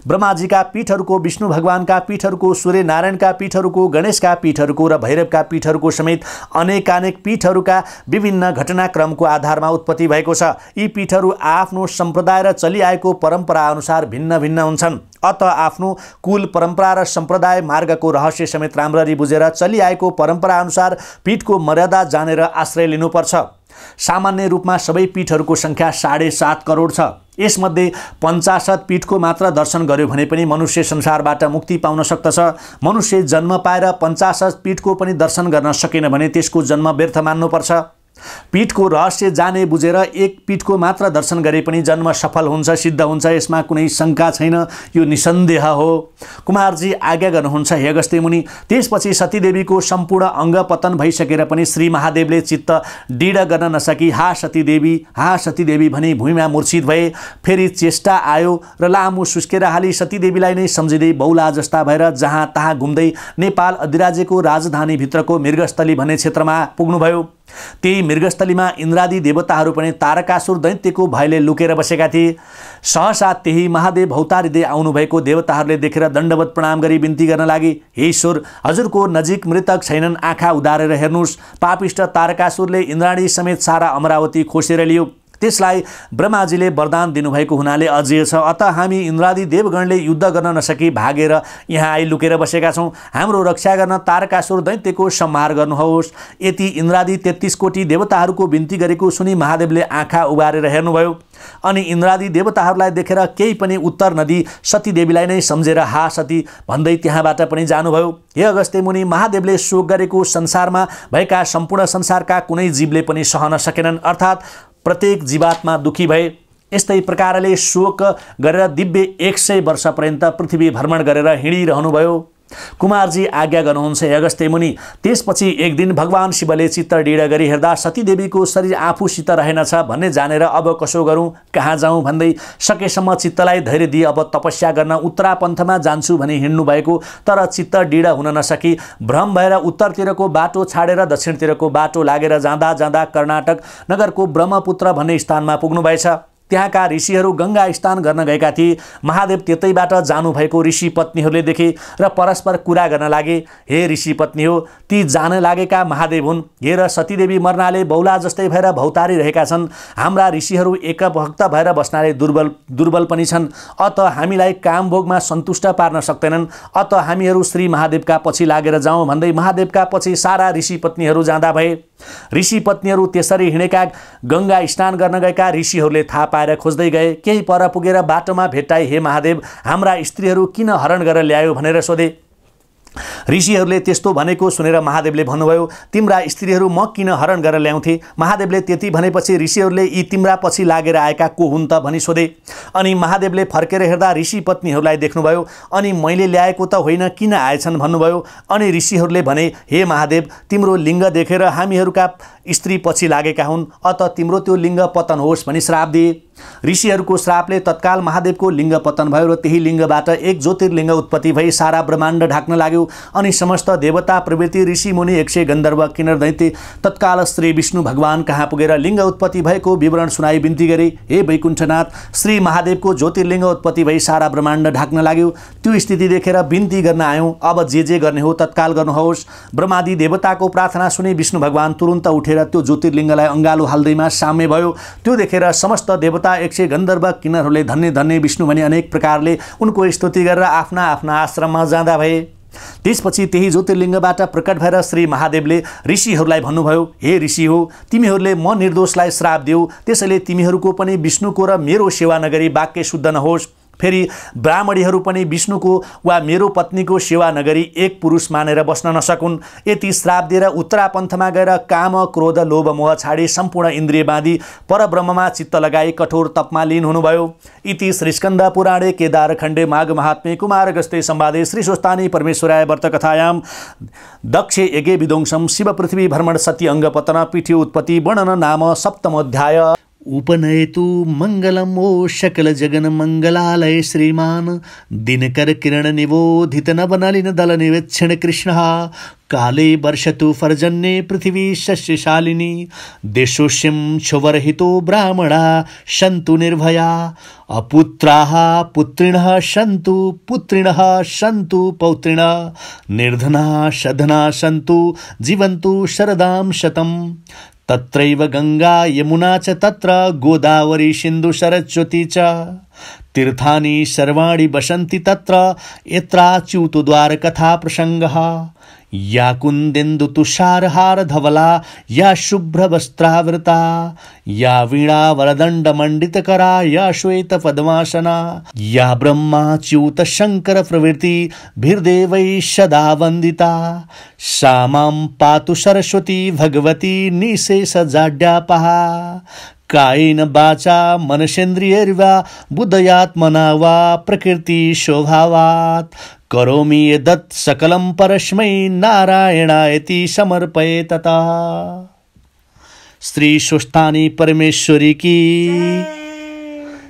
ब्रह्माजीका पीठहरूको, विष्णु भगवानका पीठहरूको, सूर्यनारायणका पीठहरूको, गणेशका पीठहरूको र भैरवका पीठहरूको समेत अनेकानेक पीठहरूका विभिन्न घटनाक्रमको आधारमा उत्पत्ति भएको छ। यी पीठहरू आफ्नो सम्प्रदाय र चलिआएको परम्परा अनुसार भिन्न भिन्न हुन्छन्। अत आफ्नो कुल परम्परा र सम्प्रदाय मार्गको रहस्य समेत राम्ररी बुझेर चलिआएको परम्परा अनुसार पीठको मर्यादा जानेर आश्रय लिनुपर्छ। सामान्य रूपमा सबै पीठहरूको सङ्ख्या 7.5 करोड छ। यसमध्ये 50 पीठको मात्र दर्शन गर्यो भने पनि मनुष्य संसारबाट मुक्ति पाउन सक्दछ। मनुष्य जन्म पाएर 50 पीठको पनि दर्शन गर्न सकेन भने त्यसको जन्म व्यर्थ मान्नुपर्छ। पीठको रहस्य जाने बुझेर एक पीठको मात्र दर्शन गरे पनि जन्म सफल हुन्छ, सिद्ध हुन्छ, यसमा कुनै शङ्का छैन। यो निसन्देह हो। कुमारजी आज्ञा गर्नुहुन्छ हे अगस्त्य मुनि। त्यसपछि सतीदेवीको सम्पूर्ण अङ्ग पतन भइसकेर पनि श्री महादेवले चित्त दृढ गर्न नसकी हा सतीदेवी भनी भुइँमा मूर्छित भए। फेरि चेष्टा आयो र लामो सुस्केर हाली सतीदेवीलाई नै सम्झिँदै बौला जस्ता भएर जहाँ तहाँ घुम्दै नेपाल अधिराज्यको राजधानीभित्रको मृगस्थली भन्ने क्षेत्रमा पुग्नुभयो। त्यही मृगस्थलीमा इन्द्रादि देवताहरू पनि तारकासुर दैत्यको भयले लुकेर बसेका थिए। सहसा त्यही महादेव भौतारिँदै आउनुभएको देवताहरूले देखेर दण्डवत प्रणाम गरी बिन्ती गर्न लागे। हे ईश्वर, हजुरको नजिक मृतक छैनन्, आँखा उदारेर हेर्नुहोस्। पापिष्ट तारकासुरले इन्द्राणी समेत सारा अमरावती खोसेर लियो। त्यसलाई ब्रह्माजीले वरदान दिनुभएको हुनाले अझै छ। अत हामी इन्द्रादि देवगणले युद्ध गर्न नसकी भागेर यहाँ आई लुकेर बसेका छौँ। हाम्रो रक्षा गर्न तारकासुर दैत्यको संहार गर्नुहोस्। यति इन्द्रादि 33 कोटी देवताहरूको बिन्ती गरेको सुनि महादेवले आँखा उबारेर हेर्नुभयो। अनि इन्द्रादि देवताहरूलाई देखेर केही पनि उत्तर नदी सतीदेवीलाई नै सम्झेर हा सती भन्दै त्यहाँबाट पनि जानुभयो। हे अगस्त्य मुनि, महादेवले शोक गरेको संसारमा भएका सम्पूर्ण संसारका कुनै जीवले पनि सहन सकेनन्, अर्थात् प्रत्येक जीवात्मा दुखी भए। यस्तै प्रकारले शोक गरेर दिव्य 100 वर्षपर्यन्त पृथ्वी भ्रमण गरेर हिँडिरहनुभयो। कुमारजी आज्ञा गर्नुहुन्छ हे अगस्त्य मुनि। त्यसपछि एक दिन भगवान शिवले चित्त दृढ गरी हेर्दा सतीदेवीको शरीर आफूसित रहेनछ भन्ने जानेर अब कसो गरौँ, कहाँ जाउँ भन्दै सकेसम्म चित्तलाई धैर्य दिए अब तपस्या गर्न उत्तरापन्थमा जान्छु भनी हिँड्नु भएको। तर चित्त दृढ हुन नसकी भ्रम भएर उत्तरतिरको बाटो छाडेर दक्षिणतिरको बाटो लागेर जाँदा जाँदा कर्नाटक नगरको ब्रह्मपुत्र भन्ने स्थानमा पुग्नुभएछ। त्यहाँका ऋषिहरू गङ्गा स्नान गर्न गएका थिए। महादेव त्यतैबाट जानुभएको ऋषि पत्नीहरूले देखे र परस्पर कुरा गर्न लागे। हे ऋषि पत्नी हो, ती जान लागेका महादेव हुन्। हेर, सतीदेवी मर्नाले बौला जस्तै भएर भौतारिरहेका छन्। हाम्रा ऋषिहरू एकभक्त भएर बस्नाले दुर्बल पनि छन्। अत हामीलाई कामभोगमा सन्तुष्ट पार्न सक्दैनन्। अत हामीहरू श्री महादेवका पछि लागेर जाउँ भन्दै महादेवका पछि सारा ऋषि पत्नीहरू जाँदा भए। ऋषि पत्नीहरू त्यसरी हिँडेका गङ्गा स्नान गर्न गएका ऋषिहरूले थाहा पाएर खोज्दै गए। केही पर पुगेर बाटोमा भेट्टाए। हे महादेव, हाम्रा स्त्रीहरू किन हरण गरेर ल्यायो भनेर सोधे। ऋषिहरूले त्यस्तो भनेको सुनेर महादेवले भन्नुभयो, तिम्रा स्त्रीहरू म किन हरण गरेर ल्याउँथे? महादेवले त्यति भनेपछि ऋषिहरूले यी तिम्रा पछि लागेर आएका को हुन् त भनी सोधे। अनि महादेवले फर्केर हेर्दा ऋषि पत्नीहरूलाई देख्नुभयो। अनि मैले ल्याएको त होइन, किन आएछन् भन्नुभयो। अनि ऋषिहरूले भने, हे महादेव, तिम्रो लिङ्ग देखेर हामीहरूका स्त्री पछि लागेका हुन्, अत तिम्रो त्यो लिङ्ग पतन होस् भनी श्राप दिए। ऋषिहरूको श्रापले तत्काल महादेवको लिङ्ग पतन भयो र त्यही लिङ्गबाट एक ज्योतिर्लिङ्ग उत्पत्ति भई सारा ब्रह्माण्ड ढाक्न लाग्यो। अनि समस्त देवता प्रवृत्ति ऋषि मुनि 100 गन्धर्व किन्नर दैत्य तत्काल श्री विष्णु भगवान कहाँ पुगेर लिङ्ग उत्पत्ति भएको विवरण सुनाई बिन्ती गरे। हे वैकुण्ठनाथ, श्री महादेवको ज्योतिर्लिङ्ग उत्पत्ति भई सारा ब्रह्माण्ड ढाक्न लाग्यो। त्यो स्थिति देखेर बिन्ती गर्न आयौँ, अब जे गर्ने हो तत्काल गर्नुहोस्। ब्रह्मादि देवताको प्रार्थना सुनि विष्णु भगवान तुरुन्त उठेर त्यो ज्योतिर्लिङ्गलाई अङ्गालो हाल्दैमा साम्य भयो। त्यो देखेर समस्त देवता 100 गन्धर्व किन्नरहरूले धन्य धन्य विष्णु भनी अनेक प्रकारले उनको स्तुति गरेर आफ्ना आफ्ना आश्रममा जाँदा भए। त्यसपछि त्यही ज्योतिर्लिङ्गबाट प्रकट भएर श्री महादेवले ऋषिहरूलाई भन्नुभयो, हे ऋषि हो, तिमीहरूले म निर्दोषलाई श्राप दियो, त्यसैले तिमीहरूको पनि विष्णुको र मेरो सेवा नगरी वाक्य शुद्ध नहोस्। फेरि ब्राह्मणीहरू पनि विष्णुको वा मेरो पत्नीको सेवा नगरी एक पुरुष मानेर बस्न नसकुन्। यति श्राप दिएर उत्तरापन्थमा गएर काम क्रोध लोभ मोह छाडी सम्पूर्ण इन्द्रिय बाँधी परब्रह्ममा चित्त लगाई कठोर तपमा लीन हुनुभयो। इति श्रीस्कन्द पुराणे केदारखण्डे माघ महात्म्ये कुमारगस्ते संवादे श्रीस्वस्थानी परमेश्वराय व्रतकथायां दक्षे यज्ञे विध्वंसं शिव पृथ्वी भ्रमण सती अंगपतन पीठे उत्पत्ति वर्णन नाम सप्तमोऽध्याय। उपनयतु मंगलम ओ शकल जगन मंगलालय श्रीमान दिनकर किरण निबोधित नवनलिन दल निवेक्षण कृष्ण काले वर्षतु पर्जन्ये पृथिवी शस्यशालिनी देशोष्यं क्षुवरहितो ब्राह्मणा सन्तु निर्भया अपुत्राः पुत्रिणः सन्तु पुत्रिणः सन्तु पौत्रिणः निर्धनाः सधनाः सन्तु जीवन्तु शरदां शतम्। तत्रैव गंगा यमुना च तत्र गोदावरी सिन्धु सरस्वती च तीर्थानि सर्वाणि वसन्ति तत्र यत्राच्युतद्वार कथा प्रसंगः या कुन्देन्दु तुषारहार धवला या शुभ्रवस्त्रावृता या वीणा वरदंड मंडितकरा या श्वेत पद्मासना या ब्रह्माच्युत शंकर प्रवृत्ति भीर्देवैः सदा वंदिता सा मां पातु सरस्वती भगवती निशेष जाड्यापहा कायेन वाचा मनसेन्द्रियैर्वा बुद्धयात्मना वा प्रकृति स्वभावात् करोमि यद् सकलं परस्मै नारायणायति समर्पये तथा। श्री स्वस्थानी परमेश्वरी की,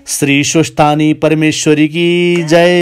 श्री स्वस्थानी परमेश्वरी की जय।